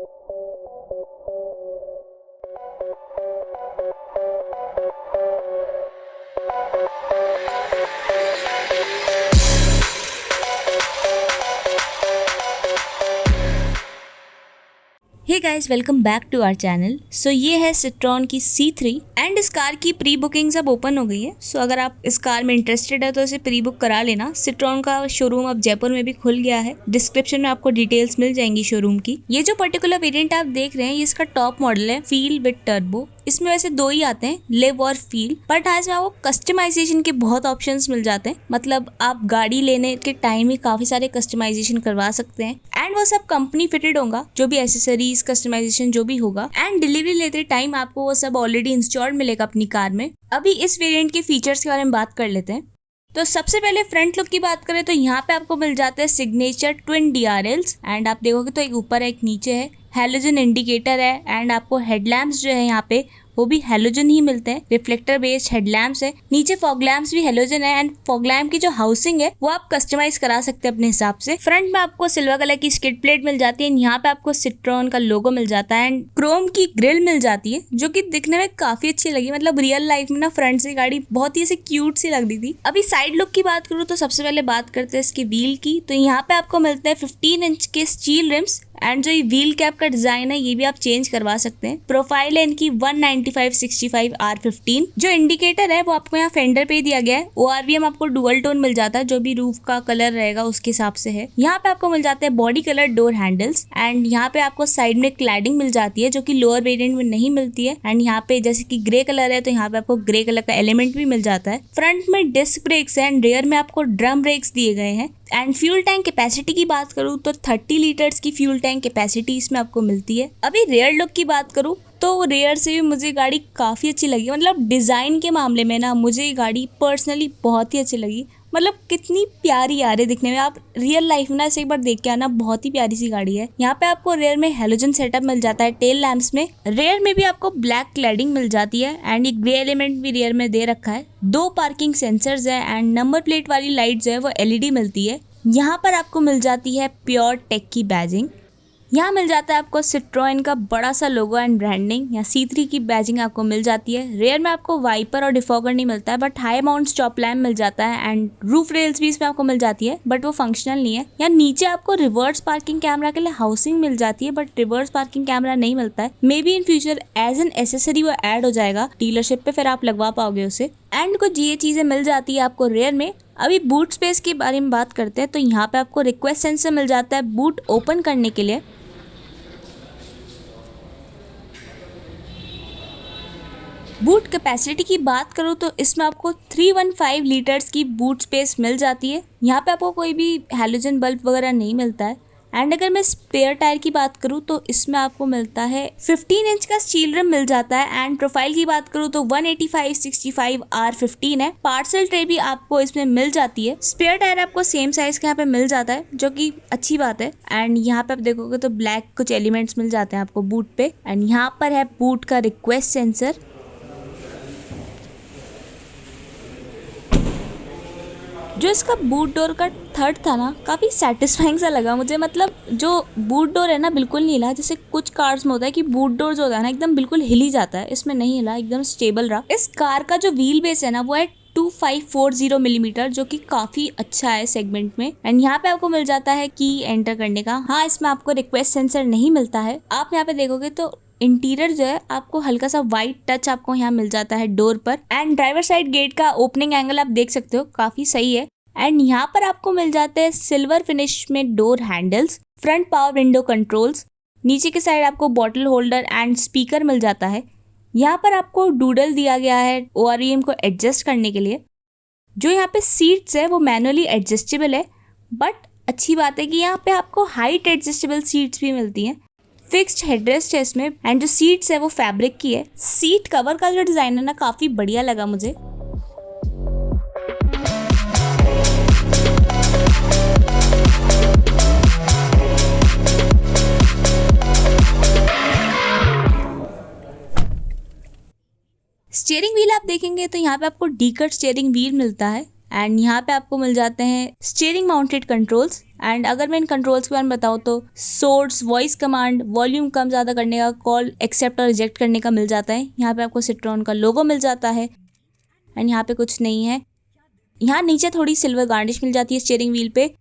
Hey guys, welcome back to our channel. So ये है citron की C3 एंड इस कार की प्री बुकिंग अब ओपन हो गई है। सो अगर आप इस कार में इंटरेस्टेड है तो इसे प्री बुक करा लेना। सिट्रॉन का शोरूम अब जयपुर में भी खुल गया है। डिस्क्रिप्शन में आपको डिटेल्स मिल जाएंगी शोरूम की। ये जो पर्टिकुलर वेरिएंट आप देख रहे हैं ये इसका टॉप मॉडल है, फील विद टर्बो। इसमें वैसे दो ही आते हैं, लिव और फील, बट हाँ इसमें आपको कस्टमाइजेशन के बहुत ऑप्शंस मिल जाते हैं। मतलब आप गाड़ी लेने के टाइम ही काफी सारे कस्टमाइजेशन करवा सकते हैं एंड वो सब कंपनी फिटेड होगा, जो भी एसेसरीज कस्टमाइजेशन जो भी होगा। एंड डिलीवरी लेते टाइम आपको वो सब ऑलरेडी इंस्टॉल्ड मिलेगा अपनी कार में। अभी इस वेरिएंट के फीचर्स के बारे में बात कर लेते हैं। तो सबसे पहले फ्रंट लुक की बात करें तो यहाँ पे आपको मिल जाता है सिग्नेचर ट्विन DRLs एंड आप देखोगे तो एक ऊपर है एक नीचे है। हेलोजन इंडिकेटर है एंड आपको हेडलैम्प्स जो है यहाँ पे वो भी हेलोजन ही मिलते हैं। रिफ्लेक्टर बेस्ड हेडलैम्प्स है, नीचे फॉग लैम्प्स भी हेलोजन है एंड फॉग लैम्प की जो हाउसिंग है वो आप कस्टमाइज करा सकते हैं अपने हिसाब से। फ्रंट में आपको सिल्वर कलर की स्किड प्लेट मिल जाती है, यहाँ पे आपको सिट्रॉन का लोगो मिल जाता है एंड क्रोम की ग्रिल मिल जाती है जो कि दिखने में काफी अच्छी लगी। मतलब रियल लाइफ में ना फ्रंट से गाड़ी बहुत ही ऐसे क्यूट सी लग रही थी। अभी साइड लुक की बात करूँ तो सबसे पहले बात करते हैं इसके व्हील की। तो यहाँ पे आपको मिलते हैं 15 इंच के स्टील रिम्स एंड जो ये व्हील कैप का डिजाइन है ये भी आप चेंज करवा सकते हैं। प्रोफाइल है इनकी 195/65 R15। जो इंडिकेटर है वो आपको यहाँ फेंडर पे दिया गया है। ORVM आपको डुअल टोन मिल जाता है, जो भी रूफ का कलर रहेगा उसके हिसाब से है। यहाँ पे आपको मिल जाते हैं body colour door handles and यहाँ पे आपको साइड में क्लैडिंग मिल जाती है जो कि लोअर वेरिएंट में नहीं मिलती है। एंड यहाँ पे जैसे कि ग्रे कलर है तो यहाँ पे आपको ग्रे कलर का एलिमेंट भी मिल जाता है। फ्रंट में डिस्क ब्रेक्स है एंड रेयर में आपको ड्रम ब्रेक्स दिए गए हैं। एंड फ्यूल टैंक कैपेसिटी की बात करूँ तो 30 लीटर्स की फ्यूल टैंक कैपेसिटी इसमें आपको मिलती है। अभी रेयर लुक की बात करूँ तो रेयर से भी मुझे गाड़ी काफ़ी अच्छी लगी। मतलब डिज़ाइन के मामले में ना मुझे ये गाड़ी पर्सनली बहुत ही अच्छी लगी। मतलब कितनी प्यारी आ रही है दिखने में। आप रियल लाइफ में ना इसे एक बार देख के आना, बहुत ही प्यारी सी गाड़ी है। यहाँ पे आपको रेयर में हेलोजन सेटअप मिल जाता है टेल लैंप्स में। रेयर में भी आपको ब्लैक क्लैडिंग मिल जाती है एंड ये ग्रे एलिमेंट भी रेयर में दे रखा है। 2 पार्किंग सेंसर्स है एंड नंबर प्लेट वाली लाइट्स है वो LED मिलती है। यहाँ पर आपको मिल जाती है प्योर टेक की बैजिंग। यहाँ मिल जाता है आपको सिट्रोन का बड़ा सा लोगो एंड ब्रांडिंग। यहाँ C3 की बैजिंग आपको मिल जाती है। रेयर में आपको वाइपर और डिफॉगर नहीं मिलता है but high mount stop lamp मिल जाता है एंड रूफ रेल्स भी इसमें आपको मिल जाती है बट वो फंक्शनल नहीं है। यहाँ नीचे आपको रिवर्स पार्किंग कैमरा के लिए हाउसिंग मिल जाती है बट रिवर्स पार्किंग कैमरा नहीं मिलता है। Maybe in future as an accessory वो ऐड हो जाएगा डीलरशिप पे, फिर आप लगवा पाओगे उसे। एंड कुछ ये चीजें मिल जाती है आपको रेयर में। अभी बूट स्पेस के बारे में बात करते हैं तो यहाँ पे आपको रिक्वेस्ट सेंसर मिल जाता है बूट ओपन करने के लिए। बूट कैपेसिटी की बात करूँ तो इसमें आपको 315 लीटर्स की बूट स्पेस मिल जाती है। यहाँ पे आपको कोई भी हैलोजन बल्ब वगैरह नहीं मिलता है। एंड अगर मैं स्पेयर टायर की बात करूँ तो इसमें आपको मिलता है 15 इंच का स्टील रिम मिल जाता है। एंड प्रोफाइल की बात करूँ तो 185/65 R15 है। पार्सल ट्रे भी आपको इसमें मिल जाती है। स्पेयर टायर आपको सेम साइज का यहाँ पे मिल जाता है जो कि अच्छी बात है। एंड यहाँ पे आप देखोगे तो ब्लैक कुछ एलिमेंट्स मिल जाते हैं आपको बूट पे। एंड यहाँ पर है बूट का रिक्वेस्ट सेंसर। जो इसका बूट डोर का थर्ड था ना काफ़ी सेटिस्फाइंग सा लगा मुझे। मतलब जो बूट डोर है ना बिल्कुल नहीं हिला, जैसे कुछ कार्स में होता है कि बूट डोर जो होता है ना एकदम बिल्कुल हिल ही जाता है, इसमें नहीं हिला, एकदम स्टेबल रहा। इस कार का जो व्हील बेस है ना वो है 2540 मिलीमीटर जो कि काफ़ी अच्छा है सेगमेंट में। एंड यहाँ पे आपको मिल जाता है की एंटर करने का। हाँ, इसमें आपको रिक्वेस्ट सेंसर नहीं मिलता है। आप यहाँ पे देखोगे तो इंटीरियर जो है आपको हल्का सा वाइट टच आपको यहाँ मिल जाता है डोर पर। एंड ड्राइवर साइड गेट का ओपनिंग एंगल आप देख सकते हो काफी सही है। एंड यहाँ पर आपको मिल जाते हैं सिल्वर फिनिश में door handles, front power window controls, नीचे के साइड आपको बॉटल होल्डर एंड स्पीकर मिल जाता है। यहाँ पर आपको डूडल दिया गया है ORVM को एडजस्ट करने के लिए। जो यहाँ पे सीट्स है वो मैनुअली एडजस्टेबल है बट अच्छी बात है कि यहाँ पे आपको हाइट एडजस्टेबल सीट्स भी मिलती हैं। फिक्स्ड हेडरेस्ट है इसमें एंड जो सीट्स है वो फैब्रिक की है। सीट कवर का जो डिज़ाइन है ना काफ़ी बढ़िया लगा मुझे। स्टीयरिंग व्हील आप देखेंगे तो यहाँ पे आपको डी कट स्टीयरिंग व्हील मिलता है एंड यहाँ पे आपको मिल जाते हैं स्टीयरिंग माउंटेड कंट्रोल्स। एंड अगर मैं इन कंट्रोल्स के बारे में बताऊँ तो सोर्स, वॉइस कमांड, वॉल्यूम कम ज़्यादा करने का, कॉल एक्सेप्ट और रिजेक्ट करने का मिल जाता है। यहाँ पे आपको सिट्रॉन का लोगो मिल जाता है। एंड यहाँ पे कुछ नहीं है। यहाँ नीचे थोड़ी सिल्वर गार्निश मिल जाती है स्टीयरिंग व्हील पे।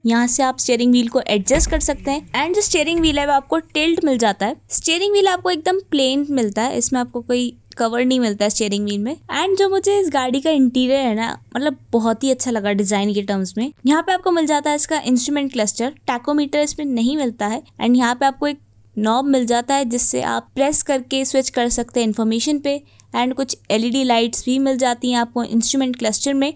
यहाँ से आप स्टीयरिंग व्हील को एडजस्ट कर सकते हैं। एंड जो स्टीयरिंग व्हील है वो आपको टिल्ट मिल जाता है। स्टीयरिंग व्हील आपको एकदम प्लेन मिलता है, इसमें आपको कोई कवर नहीं मिलता है स्टीयरिंग व्हील में। एंड जो मुझे इस गाड़ी का इंटीरियर है ना, मतलब बहुत ही अच्छा लगा डिजाइन के टर्म्स में। यहाँ पे आपको मिल जाता है इसका इंस्ट्रूमेंट क्लस्टर, टैकोमीटर इसमें नहीं मिलता है। एंड यहाँ पे आपको एक नॉब मिल जाता है जिससे आप प्रेस करके स्विच कर सकते हैं इन्फॉर्मेशन पे। एंड कुछ LED लाइट्स भी मिल जाती हैं आपको इंस्ट्रूमेंट क्लस्टर में।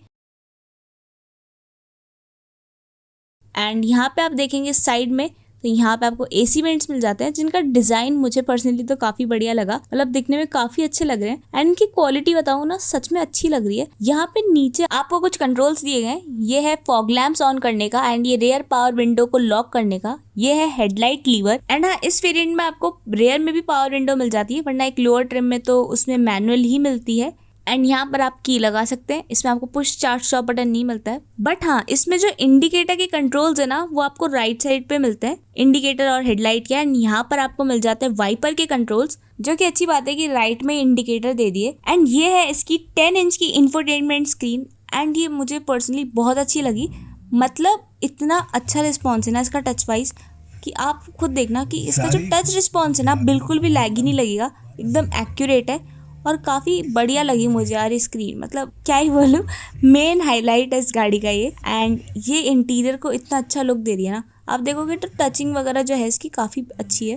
एंड यहाँ पे आप देखेंगे साइड में, तो यहाँ पे आपको AC वेंट्स मिल जाते हैं जिनका डिजाइन मुझे पर्सनली तो काफी बढ़िया लगा, मतलब दिखने में काफी अच्छे लग रहे हैं। एंड इनकी क्वालिटी बताऊँ ना, सच में अच्छी लग रही है। यहाँ पे नीचे आपको कुछ कंट्रोल्स दिए गए, ये है फॉग लैम्प्स ऑन करने का, एंड ये रेयर पावर विंडो को लॉक करने का, ये है हेडलाइट लीवर। एंड हाँ, इस वेरिएंट में आपको रेयर में भी पावर विंडो मिल जाती है, वरना एक लोअर ट्रिम में तो उसमें मैनुअल ही मिलती है। एंड यहाँ पर आप की लगा सकते हैं, इसमें आपको पुश स्टार्ट स्टॉप बटन नहीं मिलता है। बट हाँ, इसमें जो इंडिकेटर के कंट्रोल्स है ना, वो आपको राइट साइड पे मिलते हैं, इंडिकेटर और हेडलाइट के। एंड यहाँ पर आपको मिल जाते हैं वाइपर के कंट्रोल्स, जो कि अच्छी बात है कि राइट में इंडिकेटर दे दिए। एंड ये है इसकी 10 इंच की इंफोटेनमेंट स्क्रीन। एंड ये मुझे पर्सनली बहुत अच्छी लगी, मतलब इतना अच्छा रिस्पॉन्स है ना इसका टच वाइज कि आप खुद देखना कि इसका जो टच रिस्पॉन्स है ना, बिल्कुल भी लैग ही नहीं लगेगा, एकदम एक्यूरेट है और काफ़ी बढ़िया लगी मुझे यार स्क्रीन। मतलब क्या ही बोलूँ, मेन हाईलाइट है इस गाड़ी का ये। एंड ये इंटीरियर को इतना अच्छा लुक दे रही है ना, आप देखोगे तो टचिंग वगैरह जो है इसकी काफ़ी अच्छी है।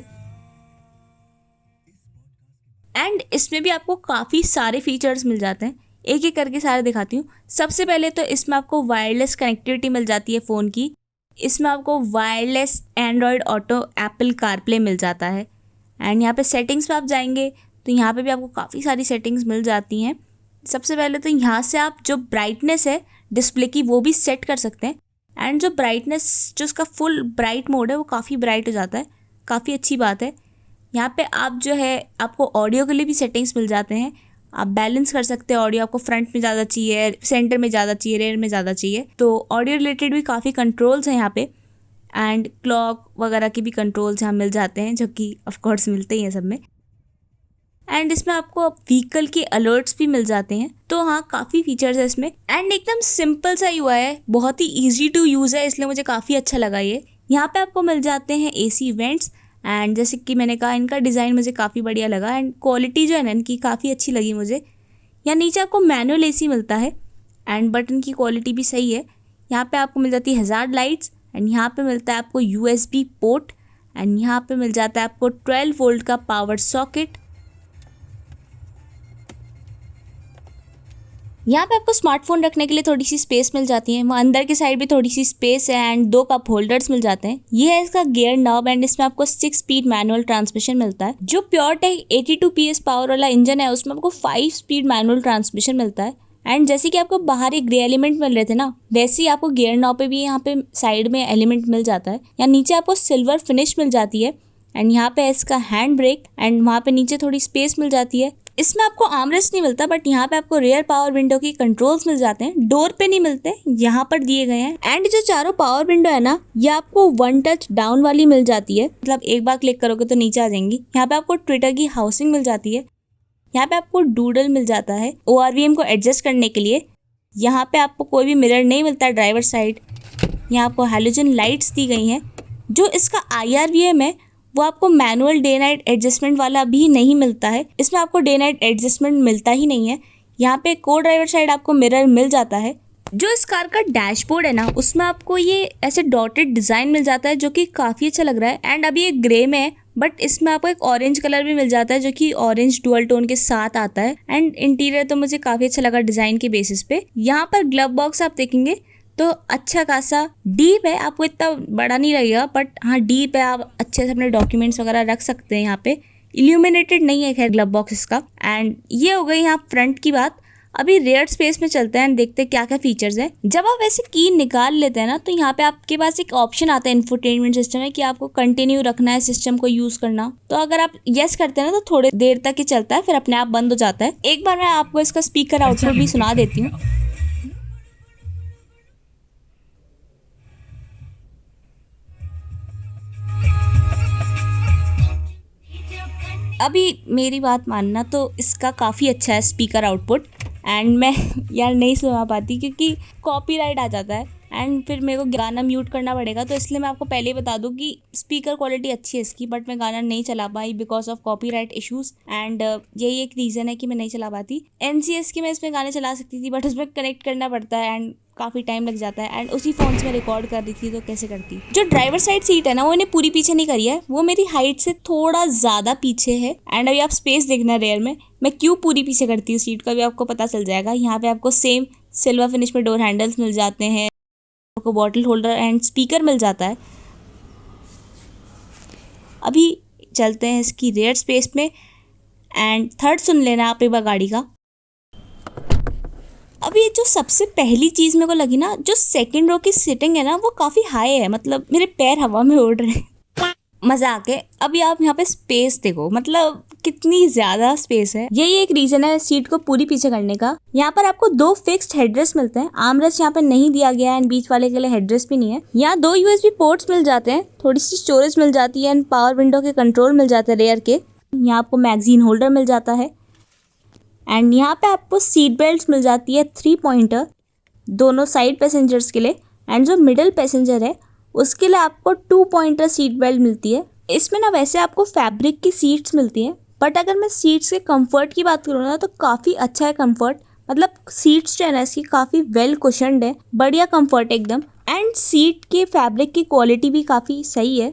एंड इसमें भी आपको काफ़ी सारे फीचर्स मिल जाते हैं, एक एक करके सारे दिखाती हूँ। सबसे पहले तो इसमें आपको वायरलेस कनेक्टिविटी मिल जाती है फ़ोन की। इसमें आपको wireless android auto, Apple CarPlay मिल जाता है। एंड यहाँ पे सेटिंग्स पे आप जाएंगे तो यहाँ पे भी आपको काफ़ी सारी सेटिंग्स मिल जाती हैं। सबसे पहले तो यहाँ से आप जो ब्राइटनेस है डिस्प्ले की वो भी सेट कर सकते हैं। एंड जो ब्राइटनेस, जो उसका फुल ब्राइट मोड है वो काफ़ी ब्राइट हो जाता है, काफ़ी अच्छी बात है। यहाँ पे आप जो है आपको ऑडियो के लिए भी सेटिंग्स मिल जाते हैं, आप बैलेंस कर सकते हैं ऑडियो, आपको फ्रंट में ज़्यादा चाहिए, सेंटर में ज़्यादा चाहिए, रेयर में ज़्यादा चाहिए। तो ऑडियो रिलेटेड भी काफ़ी कंट्रोल्स हैं यहाँ पे। एंड क्लॉक वगैरह के भी कंट्रोल्स यहाँ मिल जाते हैं, जो कि ऑफकोर्स मिलते ही हैं सब में। एंड इसमें आपको व्हीकल के अलर्ट्स भी मिल जाते हैं। तो हाँ, काफ़ी फीचर्स है इसमें। एंड एकदम सिंपल सा UI है, बहुत ही ईजी टू यूज़ है, इसलिए मुझे काफ़ी अच्छा लगा ये। यहाँ पे आपको मिल जाते हैं AC वेंट्स। एंड जैसे कि मैंने कहा, इनका डिज़ाइन मुझे काफ़ी बढ़िया लगा। एंड क्वालिटी जो है ना इनकी काफ़ी अच्छी लगी मुझे। यहाँ नीचे आपको मैनुअल AC मिलता है एंड बटन की क्वालिटी भी सही है। यहाँ पे आपको मिल जाती है हज़ार्ड लाइट्स। एंड यहाँ पे मिलता है आपको USB पोर्ट। एंड यहाँ पे मिल जाता है आपको 12 वोल्ट का पावर सॉकेट। यहाँ पे आपको स्मार्टफोन रखने के लिए थोड़ी सी स्पेस मिल जाती है, वहाँ अंदर की साइड भी थोड़ी सी स्पेस है। एंड 2 कप होल्डर्स मिल जाते हैं। ये है इसका गियर नॉब। एंड इसमें आपको 6 स्पीड मैनुअल ट्रांसमिशन मिलता है। जो प्योरटेक 82 PS पावर वाला इंजन है उसमें आपको 5 स्पीड मैनुअल ट्रांसमिशन मिलता है। एंड जैसे कि आपको बाहर एक ग्रे एलिमेंट मिल रहे थे ना, वैसे ही आपको गियर नॉब पे भी यहाँ पे साइड में एलिमेंट मिल जाता है। यहाँ नीचे आपको सिल्वर फिनिश मिल जाती है। एंड यहाँ पे इसका हैंड ब्रेक। एंड वहाँ पे नीचे थोड़ी स्पेस मिल जाती है। इसमें आपको आर्मरेस्ट नहीं मिलता, बट यहाँ पे आपको रेयर पावर विंडो की कंट्रोल्स मिल जाते हैं। डोर पे नहीं मिलते, यहाँ पर दिए गए हैं। एंड जो चारों पावर विंडो है ना, ये आपको 1 टच डाउन वाली मिल जाती है, मतलब एक बार क्लिक करोगे तो नीचे आ जाएंगी। यहाँ पे आपको ट्विटर की हाउसिंग मिल जाती है। यहाँ पे आपको डूडल मिल जाता है ORVM को एडजस्ट करने के लिए। यहाँ पे आपको कोई भी मिरर नहीं मिलता ड्राइवर साइड। यहाँ आपको हैलोजन लाइट्स दी गई हैं। जो इसका IRVM है वो आपको मैनुअल डे नाइट एडजस्टमेंट वाला भी नहीं मिलता है, इसमें आपको डे नाइट एडजस्टमेंट मिलता ही नहीं है। यहाँ पे को ड्राइवर साइड आपको मिरर मिल जाता है। जो इस कार का डैशबोर्ड है ना, उसमें आपको ये ऐसे डॉटेड डिज़ाइन मिल जाता है, जो कि काफ़ी अच्छा लग रहा है। एंड अभी ये ग्रे में है, बट इसमें आपको एक ऑरेंज कलर भी मिल जाता है, जो कि ऑरेंज डुअल टोन के साथ आता है। एंड इंटीरियर तो मुझे काफ़ी अच्छा लगा डिज़ाइन के बेसिस पे। यहाँ पर ग्लव बॉक्स आप देखेंगे तो अच्छा खासा डीप है, आपको इतना बड़ा नहीं लगेगा, बट हाँ डीप है, आप अच्छे से अपने डॉक्यूमेंट्स वगैरह रख सकते हैं। यहाँ पे इल्यूमिनेटेड नहीं है खैर ग्लव बॉक्स इसका। एंड ये हो गई यहाँ फ्रंट की बात। अभी रेयर स्पेस में चलते हैं, देखते हैं क्या क्या फीचर्स हैं। जब आप वैसे की निकाल लेते हैं ना, तो यहाँ पे आपके पास एक ऑप्शन आता है इंफोटेनमेंट सिस्टम में, कि आपको कंटिन्यू रखना है सिस्टम को यूज करना। तो अगर आप यस करते हैं ना, तो थोड़ी देर तक ही चलता है, फिर अपने आप बंद हो जाता है। एक बार मैं आपको इसका स्पीकर आउटपुट भी सुना देती हूँ। अभी मेरी बात मानना तो इसका काफ़ी अच्छा है स्पीकर आउटपुट, एंड मैं यार नहीं सुना पाती क्योंकि कॉपीराइट आ जाता है एंड फिर मेरे को गाना म्यूट करना पड़ेगा, तो इसलिए मैं आपको पहले ही बता दूं कि स्पीकर क्वालिटी अच्छी है इसकी, बट मैं गाना नहीं चला पाई because of copyright issues, and यही एक रीज़न है कि मैं नहीं चला पाती। NCS के मैं इसमें गाने चला सकती थी, बट उसमें कनेक्ट करना पड़ता है एंड काफ़ी टाइम लग जाता है, एंड उसी फ़ोन से मैं रिकॉर्ड कर रही थी तो कैसे करती। जो ड्राइवर साइड सीट है ना, वो इन्हें पूरी पीछे नहीं करी है, वो मेरी हाइट से थोड़ा ज़्यादा पीछे है, एंड अभी आप स्पेस देखना रेयर में मैं क्यों पूरी पीछे करती हूँ सीट का भी आपको पता चल जाएगा। यहाँ पे आपको सेम सिल्वर फिनिश में डोर हैंडल्स मिल जाते हैं, आपको बॉटल होल्डर एंड स्पीकर मिल जाता है। अभी चलते हैं इसकी रेयर स्पेस में एंड थर्ड सुन लेना आप एक बार गाड़ी का। अभी जो सबसे पहली चीज़ मेरे को लगी ना, जो सेकंड रो की सीटिंग है ना वो काफ़ी हाई है, मतलब मेरे पैर हवा में उड़ रहे हैं मजा आके। अभी आप यहाँ पे स्पेस देखो, मतलब कितनी ज्यादा स्पेस है, यही एक रीजन है सीट को पूरी पीछे करने का। यहाँ पर आपको 2 फिक्स्ड हेडरेस्ट मिलते हैं, आर्मरेस्ट यहाँ पे नहीं दिया गया है एंड बीच वाले के लिए हेडरेस्ट भी नहीं है। यहाँ 2 USB पोर्ट्स मिल जाते हैं, थोड़ी सी स्टोरेज मिल जाती है एंड पावर विंडो के कंट्रोल मिल जाते हैं रेयर के। यहाँ आपको मैगजीन होल्डर मिल जाता है एंड यहाँ पे आपको सीट बेल्ट मिल जाती है 3 पॉइंटर दोनों साइड पैसेंजर्स के लिए, एंड जो मिडिल पैसेंजर है उसके लिए आपको 2 पॉइंटर सीट बेल्ट मिलती है। इसमें ना वैसे आपको फैब्रिक की सीट्स मिलती हैं, बट अगर मैं सीट्स के कंफर्ट की बात करूँ ना तो काफ़ी अच्छा है कंफर्ट, मतलब सीट्स जो है ना इसकी काफ़ी वेल कुशन्ड है, बढ़िया कंफर्ट एकदम, एंड सीट के फैब्रिक की क्वालिटी भी काफ़ी सही है।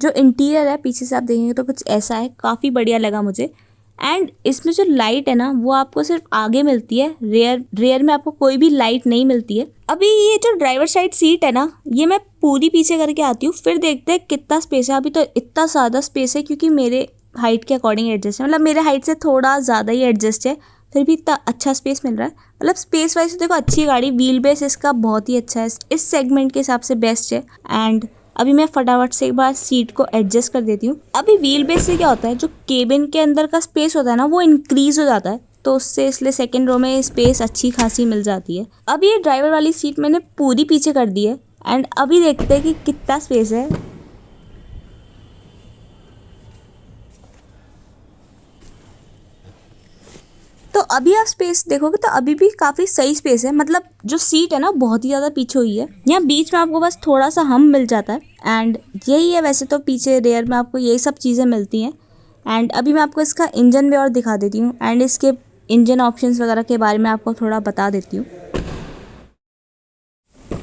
जो इंटीरियर है पीछे से आप देखेंगे तो कुछ ऐसा है, काफ़ी बढ़िया लगा मुझे। एंड इसमें जो लाइट है ना वो आपको सिर्फ आगे मिलती है, रेयर में आपको कोई भी लाइट नहीं मिलती है। अभी ये जो ड्राइवर साइड सीट है ना ये मैं पूरी पीछे करके आती हूँ, फिर देखते हैं कितना स्पेस है। अभी तो इतना ज़्यादा स्पेस है क्योंकि मेरे हाइट के अकॉर्डिंग एडजस्ट है, मतलब मेरे हाइट से थोड़ा ज़्यादा ही एडजस्ट है, फिर भी इतना अच्छा स्पेस मिल रहा है। मतलब स्पेस वाइज देखो अच्छी गाड़ी, व्हील बेस इसका बहुत ही अच्छा है, इस सेगमेंट के हिसाब से बेस्ट है। एंड अभी मैं फटाफट से एक बार सीट को एडजस्ट कर देती हूँ। अभी व्हील बेस से क्या होता है, जो केबिन के अंदर का स्पेस होता है ना वो इंक्रीज हो जाता है, तो उससे इसलिए सेकंड रो में स्पेस अच्छी खासी मिल जाती है। अभी ये ड्राइवर वाली सीट मैंने पूरी पीछे कर दी है एंड अभी देखते हैं कि कितना स्पेस है। तो अभी आप स्पेस देखोगे तो अभी भी काफ़ी सही स्पेस है, मतलब जो सीट है ना बहुत ही ज़्यादा पीछे हुई है, यहाँ बीच में आपको बस थोड़ा सा हम मिल जाता है एंड यही है। वैसे तो पीछे रेयर में आपको यही सब चीज़ें मिलती हैं। एंड अभी मैं आपको इसका इंजन भी और दिखा देती हूँ एंड इसके इंजन ऑप्शंस वगैरह के बारे में आपको थोड़ा बता देती हूँ।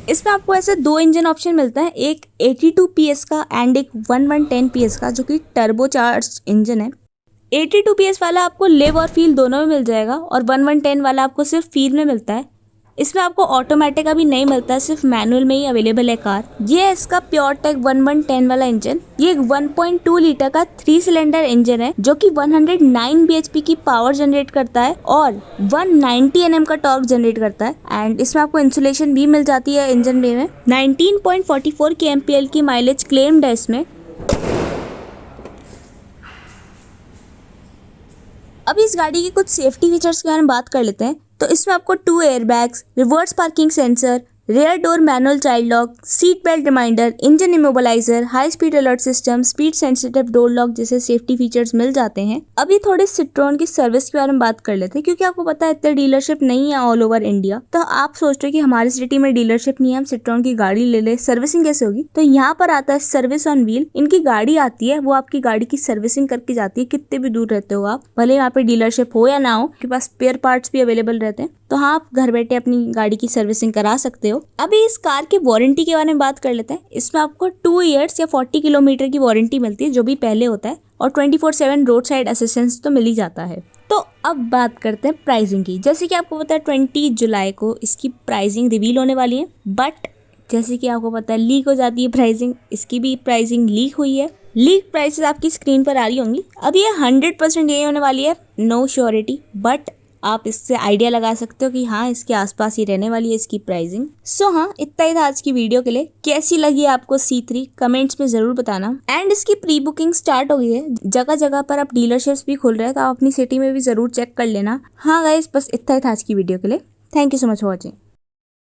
इसमें आपको ऐसे 2 इंजन ऑप्शन मिलते हैं, एक 82 PS का एंड एक 1110 PS का, जो कि टर्बो चार्ज इंजन है। 82 PS वाला आपको लिव और फील दोनों में मिल जाएगा और 1110 वाला आपको सिर्फ फील में मिलता है। इसमें आपको ऑटोमेटिक अभी नहीं मिलता है, सिर्फ मैनुअल में ही अवेलेबल है कार। ये है इसका प्योर टेक 1110 वाला इंजन। ये एक 1.2 लीटर का 3 सिलेंडर इंजन है जो कि 109 bhp की पावर जनरेट करता है और 190 Nm का टॉर्क जनरेट करता है। एंड इसमें आपको इंसुलेशन भी मिल जाती है इंजन बे में। 19.44 kmpl की माइलेज क्लेम्ड है इसमें। अब इस गाड़ी की कुछ सेफ्टी फीचर्स के बारे में बात कर लेते हैं। तो इसमें आपको 2 airbags, reverse parking sensor, rear door manual child lock, seat belt reminder, engine immobiliser, high speed alert system, speed sensitive door lock जैसे सेफ्टी फीचर्स मिल जाते हैं। अभी थोड़े सिट्रोन की सर्विस के बारे में बात कर लेते हैं, क्योंकि आपको पता है इतने डीलरशिप नहीं है ऑल ओवर इंडिया। तो आप सोच रहे हो कि हमारी सिटी में डीलरशिप नहीं है, हम सिट्रोन की गाड़ी ले ले, सर्विसिंग कैसे होगी? तो यहाँ पर आता है सर्विस ऑन व्हील। इनकी गाड़ी आती है, वो आपकी गाड़ी की सर्विसिंग करके जाती है, कितने भी दूर रहते हो आप, भले यहाँ पे डीलरशिप हो या ना हो, आपके पास स्पेयर पार्ट्स भी अवेलेबल रहते हैं, तो हाँ आप घर बैठे अपनी गाड़ी की सर्विसिंग करा सकते हो। अभी इस कार की वारंटी के बारे में बात कर लेते हैं। इसमें आपको 2 ईयर्स या 40 किलोमीटर की वारंटी मिलती है, जो भी पहले होता है, और 24/7 रोड साइड असिस्टेंस तो मिल ही जाता है। तो अब बात करते हैं प्राइसिंग की। जैसे कि आपको पता है 20 जुलाई को इसकी प्राइसिंग रिवील होने वाली है, बट जैसे कि आपको पता है लीक हो जाती है प्राइसिंग, इसकी भी प्राइसिंग लीक हुई है। लीक प्राइसेस आपकी स्क्रीन पर आ रही होंगी। अब ये 100% यही होने वाली है, नो श्योरिटी, बट आप इससे आइडिया लगा सकते हो कि हाँ इसके आसपास ही रहने वाली है इसकी प्राइसिंग। सो हाँ इतना ही था आज की वीडियो के लिए। कैसी लगी आपको C3 कमेंट्स में जरूर बताना। एंड इसकी प्री बुकिंग स्टार्ट हो गई है, जगह जगह पर अब डीलरशिप्स भी खुल रहे हैं, तो आप अपनी सिटी में भी जरूर चेक कर लेना। हाँ गाइस बस इतना ही था आज की वीडियो के लिए। Thank you so much for watching.